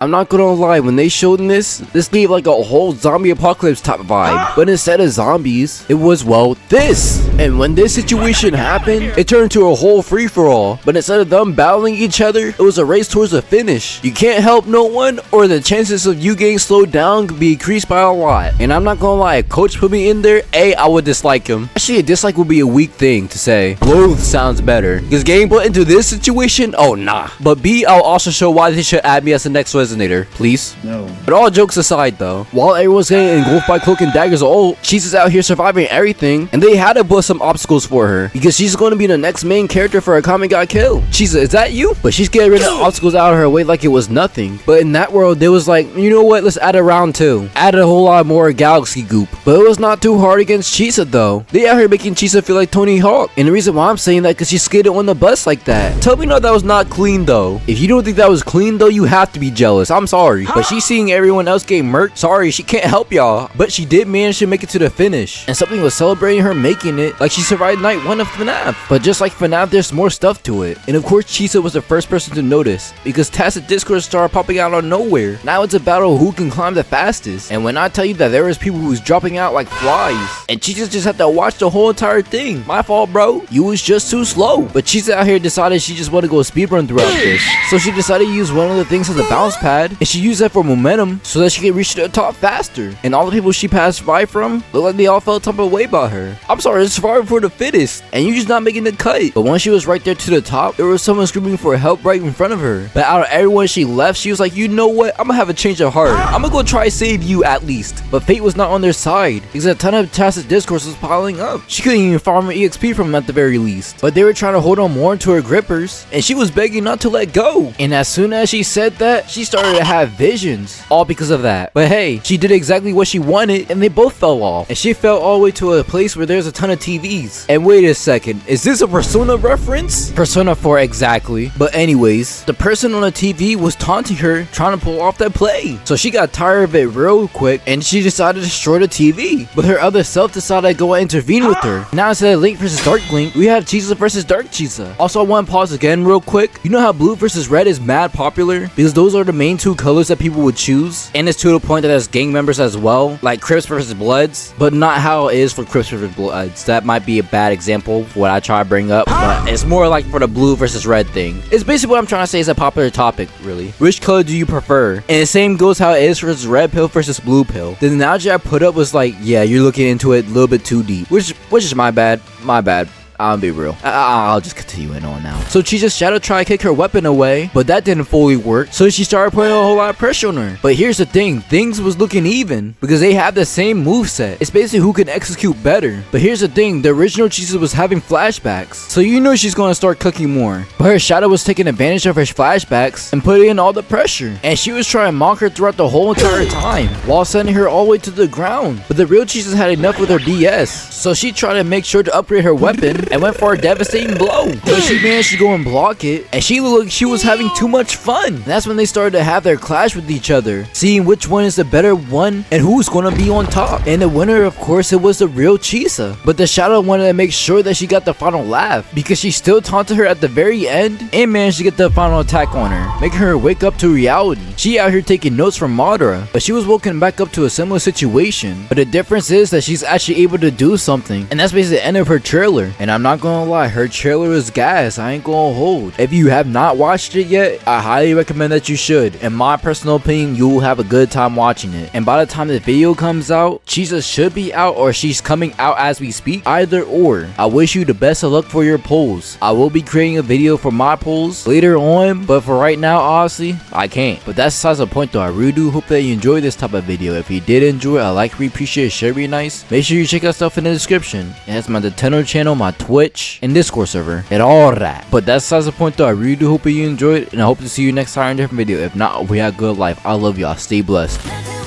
I'm not gonna lie, when they showed this gave like a whole zombie apocalypse type vibe. But instead of zombies, it was, well, this. And when this situation happened, it turned into a whole free-for-all. But instead of them battling each other, it was a race towards the finish. You can't help no one, or the chances of you getting slowed down could be increased by a lot. And I'm not gonna lie, if Coach put me in there, A, I would dislike him. Actually, a dislike would be a weak thing to say. Loathe sounds better. Because getting put into this situation, oh nah. But B, I'll also show why they should add me as the next resonator. Please? No. But all jokes aside though, while everyone's getting engulfed by cloak and daggers, Chisa's out here surviving everything, and they had to put some obstacles for her because she's going to be the next main character for Akame Got Killed. Chisa, is that you? But she's getting rid of obstacles out of her way like it was nothing. But in that world, there was like, you know what, let's add a round 2. Add a whole lot more galaxy goop. But it was not too hard against Chisa though. They out here making Chisa feel like Tony Hawk. And the reason why I'm saying that because she skated on the bus like that. Tell me no, that was not clean though. If you don't think that was clean though, you have to be jealous. I'm sorry. But she's seeing everyone else get murked. Sorry, she can't help y'all. But she did manage to make it to the finish. And something was celebrating her making it, like she survived night 1 of FNAF. But just like FNAF, there's more stuff to it. And of course, Chisa was the first person to notice, because tacit discourse started popping out of nowhere. Now it's a battle of who can climb the fastest. And when I tell you that there was people who was dropping out like flies, and Chisa just had to watch the whole entire thing. My fault, bro. You was just too slow. But Chisa out here decided she just wanted to go speedrun throughout this. So she decided to use one of the things as a bounce pad, and she used that for momentum so that she could reach to the top faster. And all the people she passed by from looked like they all felt some way about her. I'm sorry, it's survival for the fittest, and you just not making the cut. But once she was right there to the top, there was someone screaming for help right in front of her. But out of everyone she left, she was like, you know what, I'm gonna have a change of heart. I'm gonna go try to save you at least. But fate was not on their side, because a ton of tacit discourse was piling up. She couldn't even farm an EXP from them at the very least. But they were trying to hold on more to her grippers, and she was begging not to let go. And as soon as she said that, she started to have visions, all because of that. But hey, she did exactly what she wanted, and they both fell off. And she fell all the way to a place where there's a ton of TVs. And wait a second, is this a Persona reference? Persona 4 exactly. But anyways, the person on the TV was taunting her, trying to pull off that play. So she got tired of it real quick, and she decided to destroy the TV. But her other self decided to go and intervene with her. Now instead of Link versus Dark Link, we have Chisa versus Dark Chisa. Also, I want to pause again real quick. You know how blue versus red is mad popular? Because those are the main 2 colors that people would choose. And it's to the point that there's gang members as well, like Crips versus Bloods, but not how it is for Crips versus Bloods. That might be a bad example for what I try to bring up, but it's more like for the blue versus red thing. It's basically what I'm trying to say is a popular topic, really. Which color do you prefer? And the same goes how it is for red pill versus blue pill. The analogy I put up was like, yeah, you're looking into it a little bit too deep, which is my bad. I'll be real. I'll just continue it on now. So Chisa's shadow tried to kick her weapon away, but that didn't fully work. So she started putting a whole lot of pressure on her. But here's the thing, things was looking even because they have the same moveset. It's basically who can execute better. But here's the thing, the original Chisa was having flashbacks. So you know she's gonna start cooking more. But her shadow was taking advantage of her flashbacks and putting in all the pressure. And she was trying to mock her throughout the whole entire time while sending her all the way to the ground. But the real Chisa had enough with her BS. So she tried to make sure to upgrade her weapon and went for a devastating blow. But she managed to go and block it, and she looked like she was having too much fun. And that's when they started to have their clash with each other, seeing which one is the better one and who's gonna be on top. And the winner, of course, it was the real Chisa. But the shadow wanted to make sure that she got the final laugh, because she still taunted her at the very end and managed to get the final attack on her, making her wake up to reality. She out here taking notes from Madara, but she was woken back up to a similar situation. But the difference is that she's actually able to do something, and that's basically the end of her trailer. And I'm not gonna lie, her trailer is gas. I ain't gonna hold. If you have not watched it yet, I highly recommend that you should. In my personal opinion, you will have a good time watching it. And by the time the video comes out, Chisa should be out, or she's coming out as we speak. Either or. I wish you the best of luck for your polls. I will be creating a video for my polls later on, but for right now, honestly, I can't. But that's besides the point though. I really do hope that you enjoyed this type of video. If you did enjoy it, I like, really appreciate it, share, be nice. Make sure you check out stuff in the description. It has my Nintendo channel, my Twitch, and Discord server, and all that. But that's besides the point though. I really do hope that you enjoyed it, and I hope to see you next time in a different video. If not, we have a good life. I love y'all. Stay blessed.